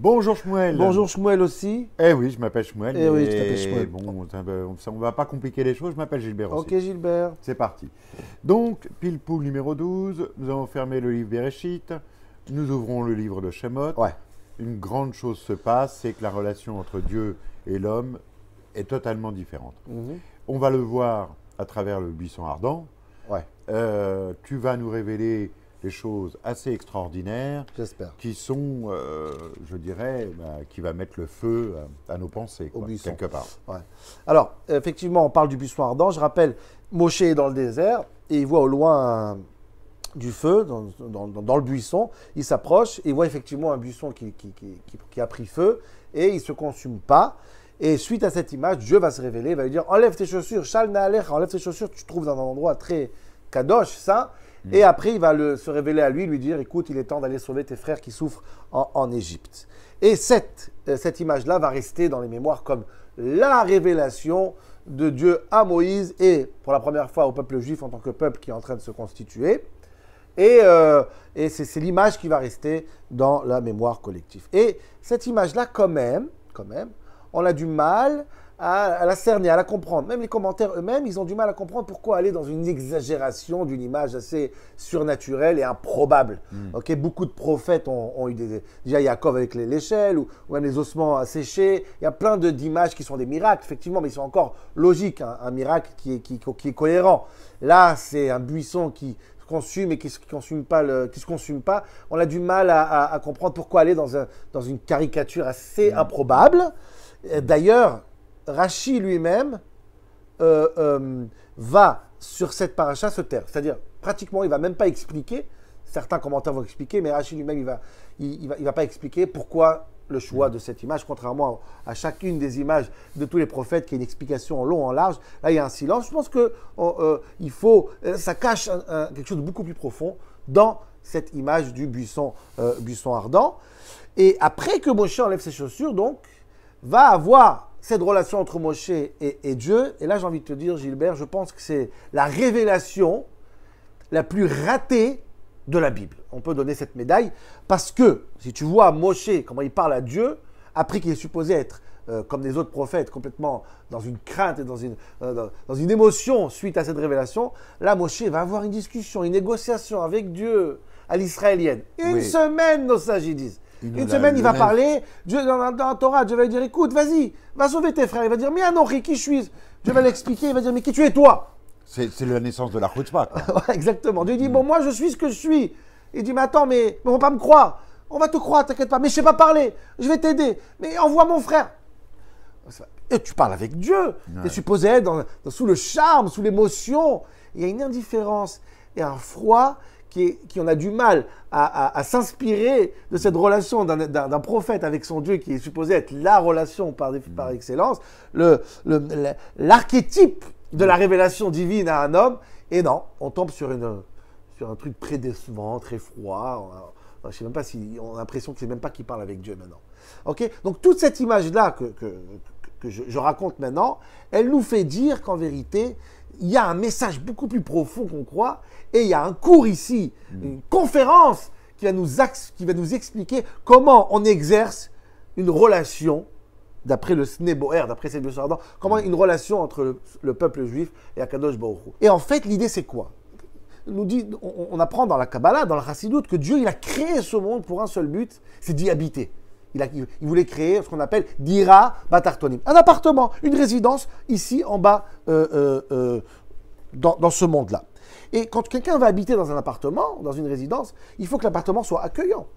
Bonjour Shmuel. Bonjour Shmuel aussi. Eh oui, je m'appelle Shmuel. Eh oui, tu t'appelles Shmuel. Bon, on va pas compliquer les choses, je m'appelle Gilbert aussi. Ok Gilbert. C'est parti. Donc, pile poule numéro 12, nous avons fermé le livre Bereshit, nous ouvrons le livre de Shemot. Ouais. Une grande chose se passe, c'est que la relation entre Dieu et l'homme est totalement différente. On va le voir à travers le buisson ardent. Ouais. Tu vas nous révéler des choses assez extraordinaires. J'espère. Qui sont, je dirais, qui va mettre le feu à nos pensées, Au buisson. quelque part. Ouais. Alors, effectivement, on parle du buisson ardent. Je rappelle, Moshe est dans le désert et il voit au loin du feu dans le buisson. Il s'approche et il voit effectivement un buisson qui a pris feu et il ne se consume pas. Et suite à cette image, Dieu va se révéler, il va lui dire « Enlève tes chaussures, Shal Na'alecha, enlève tes chaussures, tu te trouves dans un endroit très kadosh, ça. » Et après, il va se révéler à lui dire « Écoute, il est temps d'aller sauver tes frères qui souffrent en Égypte. » Et cette image-là va rester dans les mémoires comme la révélation de Dieu à Moïse et pour la première fois au peuple juif en tant que peuple qui est en train de se constituer. Et c'est l'image qui va rester dans la mémoire collective. Et cette image-là, quand même, on a du mal à la cerner, à la comprendre. Même les commentaires eux-mêmes, ils ont du mal à comprendre pourquoi aller dans une exagération d'une image assez surnaturelle et improbable. Okay, beaucoup de prophètes ont eu déjà Yaakov avec l'échelle ou même les ossements asséchés. Il y a plein d'images qui sont des miracles, effectivement, mais ils sont encore logiques. Un miracle qui est cohérent. Là, c'est un buisson qui consume et qui se consume pas. On a du mal à comprendre pourquoi aller dans une caricature assez improbable. D'ailleurs, Rashi lui-même va sur cette paracha se taire. C'est-à-dire, pratiquement, il ne va même pas expliquer. Certains commentaires vont expliquer, mais Rashi lui-même, il va pas expliquer pourquoi le choix de cette image, contrairement à chacune des images de tous les prophètes, qui a une explication en long, en large. Là, il y a un silence. Je pense que ça cache quelque chose de beaucoup plus profond dans cette image du buisson ardent. Et après que Moshe enlève ses chaussures, donc, va avoir cette relation entre Moshe et Dieu. Et là, j'ai envie de te dire, Gilbert, je pense que c'est la révélation la plus ratée de la Bible. On peut donner cette médaille parce que, si tu vois Moshe, comment il parle à Dieu, après qu'il est supposé être, comme les autres prophètes, complètement dans une crainte et dans une émotion suite à cette révélation, là, Moshe va avoir une discussion, une négociation avec Dieu à l'israélienne. Une semaine, nos sages, ils disent. Une semaine, il va parler, Dieu, dans la Torah, Dieu va lui dire, écoute, vas-y, va sauver tes frères. Il va dire, mais Anochi, qui suis-je? Dieu va l'expliquer, il va dire, mais qui tu es toi? C'est la naissance de la chutzpah. Exactement. Dieu dit, bon, moi, je suis ce que je suis. Il dit, mais attends, mais on ne va pas me croire. On va te croire, t'inquiète pas. Mais je ne sais pas parler. Je vais t'aider. Mais envoie mon frère. Et tu parles avec Dieu. Tu es supposé être sous le charme, sous l'émotion. Il y a une indifférence et un froid qui on a du mal à s'inspirer de cette relation d'un prophète avec son Dieu qui est supposé être la relation par excellence, l'archétype de la révélation divine à un homme. Et non, on tombe sur un truc très décevant, très froid. Je ne sais même pas si on a l'impression que c'est même pas qu'il parle avec Dieu maintenant. Okay, donc toute cette image-là que je raconte maintenant, elle nous fait dire qu'en vérité, il y a un message beaucoup plus profond qu'on croit, et il y a un cours ici, une conférence qui va nous expliquer comment on exerce une relation, d'après le Sne Boer, d'après cette buisson ardent, comment une relation entre le peuple juif et Akadosh Baruch Hu. Et en fait, l'idée c'est quoi? On apprend dans la Kabbalah, dans le Chassidut, que Dieu il a créé ce monde pour un seul but, c'est d'y habiter. Il voulait créer ce qu'on appelle Dira Batartonim, un appartement, une résidence ici en bas dans ce monde-là. Et quand quelqu'un va habiter dans un appartement, dans une résidence, il faut que l'appartement soit accueillant.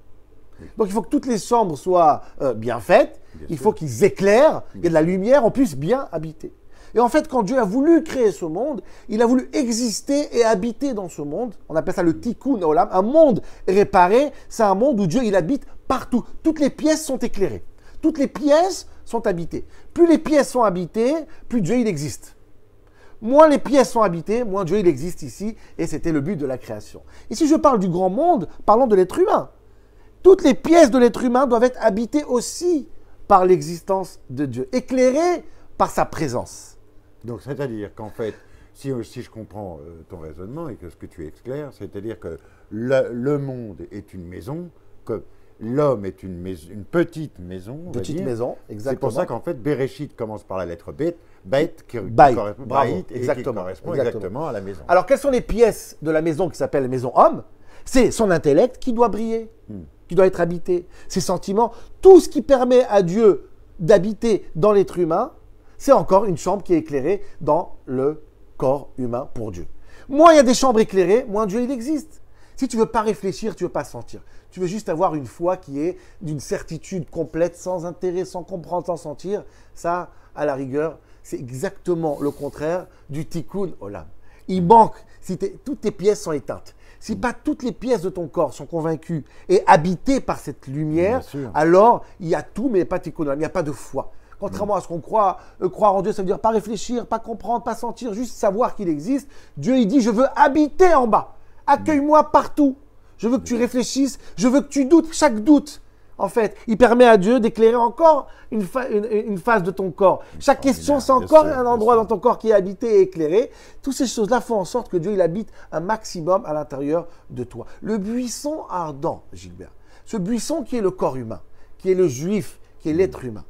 Donc il faut que toutes les chambres soient bien faites, il faut qu'ils éclairent, il y a de la lumière, on puisse bien habiter. Et en fait, quand Dieu a voulu créer ce monde, il a voulu exister et habiter dans ce monde. On appelle ça le Tikkun Olam, un monde réparé. C'est un monde où Dieu il habite partout. Toutes les pièces sont éclairées. Toutes les pièces sont habitées. Plus les pièces sont habitées, plus Dieu il existe. Moins les pièces sont habitées, moins Dieu il existe ici. Et c'était le but de la création. Et si je parle du grand monde, parlons de l'être humain. Toutes les pièces de l'être humain doivent être habitées aussi par l'existence de Dieu, éclairées par sa présence. Donc, c'est-à-dire qu'en fait, si je comprends ton raisonnement et que ce que tu explères, c'est-à-dire que le monde est une maison, que l'homme est une petite maison. On va Petite dire. maison, exactement. C'est pour ça qu'en fait, Bereshit commence par la lettre Beth, qui Baït, correspond, bravo, Baït, et qui exactement, correspond exactement. exactement à la maison. Alors, quelles sont les pièces de la maison qui s'appelle maison homme? C'est son intellect qui doit briller, qui doit être habité. Ses sentiments, tout ce qui permet à Dieu d'habiter dans l'être humain, c'est encore une chambre qui est éclairée dans le corps humain pour Dieu. Moins il y a des chambres éclairées, moins Dieu il existe. Si tu ne veux pas réfléchir, tu ne veux pas sentir. Tu veux juste avoir une foi qui est d'une certitude complète, sans intérêt, sans comprendre, sans sentir. Ça, à la rigueur, c'est exactement le contraire du tikkun olam. Il manque, si toutes tes pièces sont éteintes. Si pas toutes les pièces de ton corps sont convaincues et habitées par cette lumière, alors il y a tout, mais pas tikkun olam, il n'y a pas de foi. Contrairement à ce qu'on croit, croire en Dieu, ça veut dire pas réfléchir, pas comprendre, pas sentir, juste savoir qu'il existe. Dieu, il dit, je veux habiter en bas. Accueille-moi partout. Je veux que tu réfléchisses, je veux que tu doutes. Chaque doute, en fait, il permet à Dieu d'éclairer encore une phase de ton corps. Chaque question, c'est encore un endroit dans ton corps qui est habité et éclairé. Toutes ces choses-là font en sorte que Dieu, il habite un maximum à l'intérieur de toi. Le buisson ardent, Gilbert, ce buisson qui est le corps humain, qui est le juif, qui est l'être humain.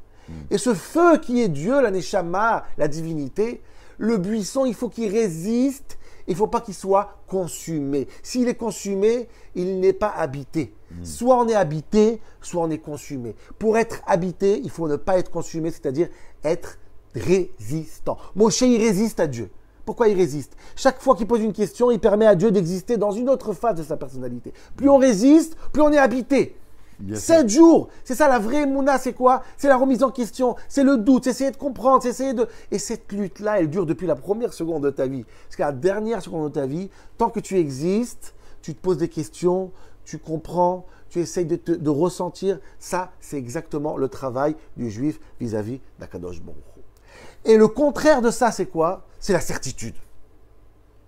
Et ce feu qui est Dieu, la Neshama, la divinité, le buisson, il faut qu'il résiste, il ne faut pas qu'il soit consumé. S'il est consumé, il n'est pas habité. Soit on est habité, soit on est consumé. Pour être habité, il faut ne pas être consumé, c'est-à-dire être résistant. Moshe, il résiste à Dieu. Pourquoi il résiste? Chaque fois qu'il pose une question, il permet à Dieu d'exister dans une autre phase de sa personnalité. Plus on résiste, plus on est habité. 7 jours, c'est ça la vraie mouna, c'est quoi? C'est la remise en question, c'est le doute, c'est essayer de comprendre, c'est essayer de... Et cette lutte-là, elle dure depuis la première seconde de ta vie. Parce qu'à la dernière seconde de ta vie, tant que tu existes, tu te poses des questions, tu comprends, tu essayes de ressentir. Ça, c'est exactement le travail du juif vis-à-vis d'Akadosh Baruch Hu. Et le contraire de ça, c'est quoi? C'est la certitude.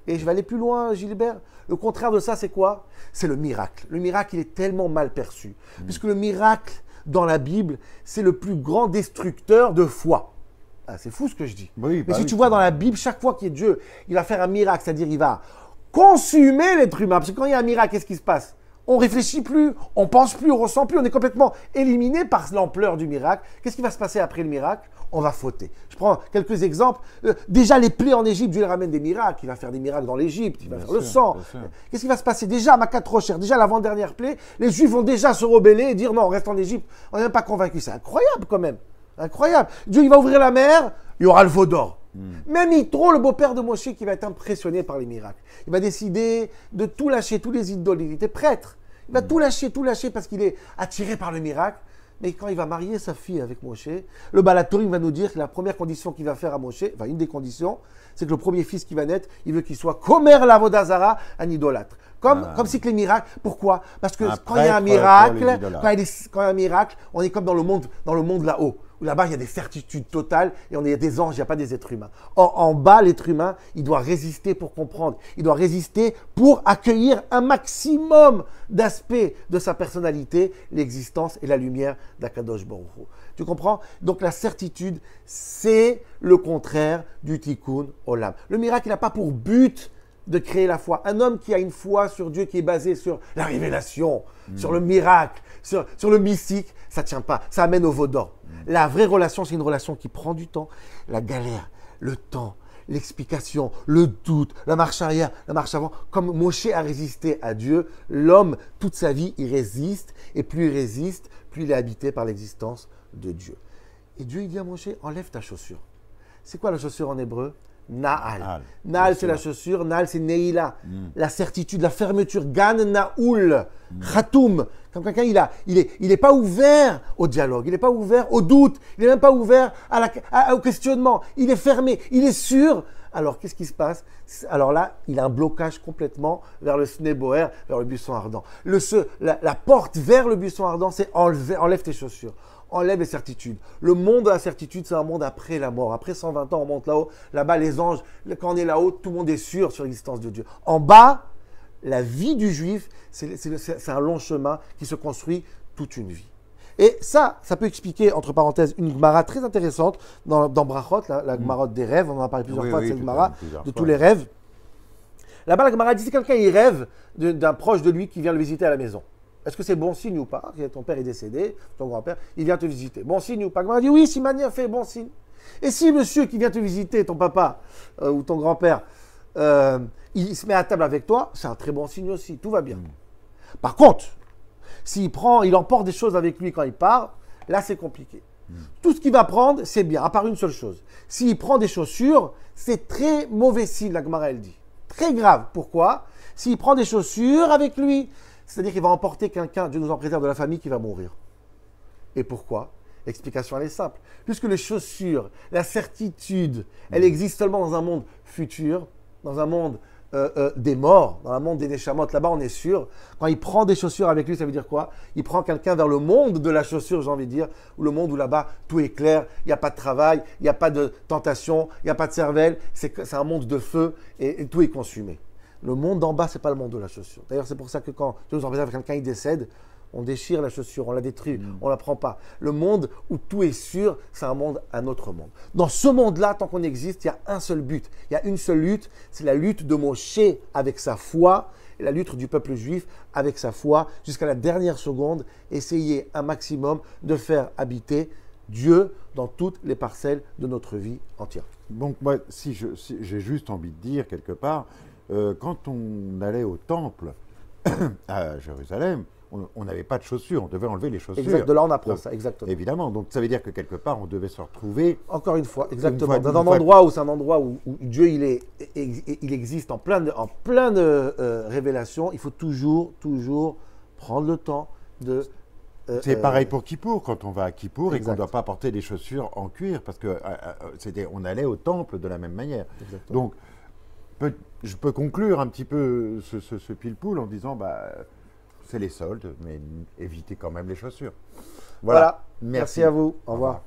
Et je vais aller plus loin, Gilbert. Le contraire de ça, c'est quoi? C'est le miracle. Le miracle, il est tellement mal perçu. Puisque le miracle, dans la Bible, c'est le plus grand destructeur de foi. Ah, c'est fou ce que je dis. Oui, mais si tu vois dans la Bible, chaque fois qu'il y a Dieu, il va faire un miracle, c'est-à-dire il va consumer l'être humain. Parce que quand il y a un miracle, qu'est-ce qui se passe? On ne réfléchit plus, on ne pense plus, on ne ressent plus, on est complètement éliminé par l'ampleur du miracle. Qu'est-ce qui va se passer après le miracle? On va fauter. Je prends quelques exemples. Déjà, les plaies en Égypte, Dieu ramène des miracles. Il va faire des miracles dans l'Égypte, il va faire le sang. Qu'est-ce qui va se passer? Déjà, à Makat Rocher, déjà l'avant-dernière plaie, les Juifs vont déjà se rebeller et dire non, on reste en Égypte. On n'est même pas convaincus. C'est incroyable quand même. Incroyable. Dieu, il va ouvrir la mer, il y aura le veau d'or. Même Yitro, le beau-père de Moshe, qui va être impressionné par les miracles. Il va décider de tout lâcher, tous les idoles. Il était prêtre. Il va tout lâcher parce qu'il est attiré par le miracle. Mais quand il va marier sa fille avec Moshe, le Balatorim va nous dire que la première condition qu'il va faire à Moshe, enfin une des conditions, c'est que le premier fils qui va naître, il veut qu'il soit Komer l'Avodazara, un idolâtre. Comme si que les miracles. Pourquoi? Parce que quand il y a un miracle, quand il y a un miracle, on est comme dans le monde là-haut. Où là-bas, il y a des certitudes totales et on est des anges, il n'y a pas des êtres humains. Or, en bas, l'être humain, il doit résister pour comprendre. Il doit résister pour accueillir un maximum d'aspects de sa personnalité, l'existence et la lumière d'Akadosh Baruch Hu. Tu comprends? Donc, la certitude, c'est le contraire du tikkun olam. Le miracle, il n'a pas pour but de créer la foi. Un homme qui a une foi sur Dieu qui est basée sur la révélation, sur le miracle, sur le mystique, ça ne tient pas. Ça amène au veau d'or. La vraie relation, c'est une relation qui prend du temps. La galère, le temps, l'explication, le doute, la marche arrière, la marche avant. Comme Moshe a résisté à Dieu, l'homme, toute sa vie, il résiste. Et plus il résiste, plus il est habité par l'existence de Dieu. Et Dieu, il dit à Moshe, enlève ta chaussure. C'est quoi la chaussure en hébreu? Na'al. Na'al, c'est la chaussure. Na'al, c'est Neila. La certitude, la fermeture. Gan Na'ul. Khatoum. Comme quelqu'un, il est pas ouvert au dialogue. Il n'est pas ouvert au doute. Il n'est même pas ouvert au questionnement. Il est fermé. Il est sûr. Alors, qu'est-ce qui se passe? Alors là, il a un blocage complètement vers le Sneboer, vers le buisson ardent. La porte vers le buisson ardent, c'est enlève tes chaussures. Enlève les certitudes. Le monde de la certitude, c'est un monde après la mort. Après 120 ans, on monte là-haut. Là-bas, les anges, quand on est là-haut, tout le monde est sûr sur l'existence de Dieu. En bas, la vie du juif, c'est un long chemin qui se construit toute une vie. Et ça peut expliquer, entre parenthèses, une Gemara très intéressante dans Brachot, la Gemara des rêves. On en a parlé plusieurs fois de cette Gemara, de tous les rêves. Là-bas, la Gemara dit, si quelqu'un il rêve d'un proche de lui qui vient le visiter à la maison. Est-ce que c'est bon signe ou pas? Ton père est décédé, ton grand-père, il vient te visiter. Bon signe ou pas? Gemara dit oui, si Mani fait bon signe. Et si monsieur qui vient te visiter, ton papa ou ton grand-père, il se met à table avec toi, c'est un très bon signe aussi, tout va bien. Par contre, il emporte des choses avec lui quand il part, là c'est compliqué. Tout ce qu'il va prendre, c'est bien, à part une seule chose. S'il prend des chaussures, c'est très mauvais signe, la Gemara elle dit. Très grave. Pourquoi? S'il prend des chaussures avec lui, c'est-à-dire qu'il va emporter quelqu'un, Dieu nous en préserve, de la famille qui va mourir. Et pourquoi? L'explication elle est simple. Puisque les chaussures, la certitude, elle existe seulement dans un monde futur, dans un monde des morts, dans le monde des Neshamot. Là-bas, on est sûr. Quand il prend des chaussures avec lui, ça veut dire quoi? Il prend quelqu'un vers le monde de la chaussure, j'ai envie de dire, ou le monde où là-bas, tout est clair, il n'y a pas de travail, il n'y a pas de tentation, il n'y a pas de cervelle, c'est un monde de feu et tout est consumé. Le monde d'en bas, ce n'est pas le monde de la chaussure. D'ailleurs, c'est pour ça que quand Dieu nous en préserve, quelqu'un il décède, on déchire la chaussure, on la détruit, on ne la prend pas. Le monde où tout est sûr, c'est un autre monde. Dans ce monde-là, tant qu'on existe, il y a un seul but. Il y a une seule lutte, c'est la lutte de Moshe avec sa foi, et la lutte du peuple juif avec sa foi, jusqu'à la dernière seconde, essayer un maximum de faire habiter Dieu dans toutes les parcelles de notre vie entière. Donc moi, si j'ai juste envie de dire quelque part, quand on allait au temple à Jérusalem, on n'avait pas de chaussures, on devait enlever les chaussures. Exact, de là on apprend ça, exactement. Évidemment, donc ça veut dire que quelque part on devait se retrouver. Encore une fois, exactement. Dans un endroit où c'est un endroit où Dieu il existe en plein de révélations, il faut toujours prendre le temps de. C'est pareil pour Kippour, quand on va à Kippour exact. Et qu'on ne doit pas porter des chaussures en cuir, parce que on allait au temple de la même manière. Exactement. Donc, je peux conclure un petit peu ce pile-poule en disant, c'est les soldes, mais évitez quand même les chaussures. Voilà. Merci à vous. Au revoir.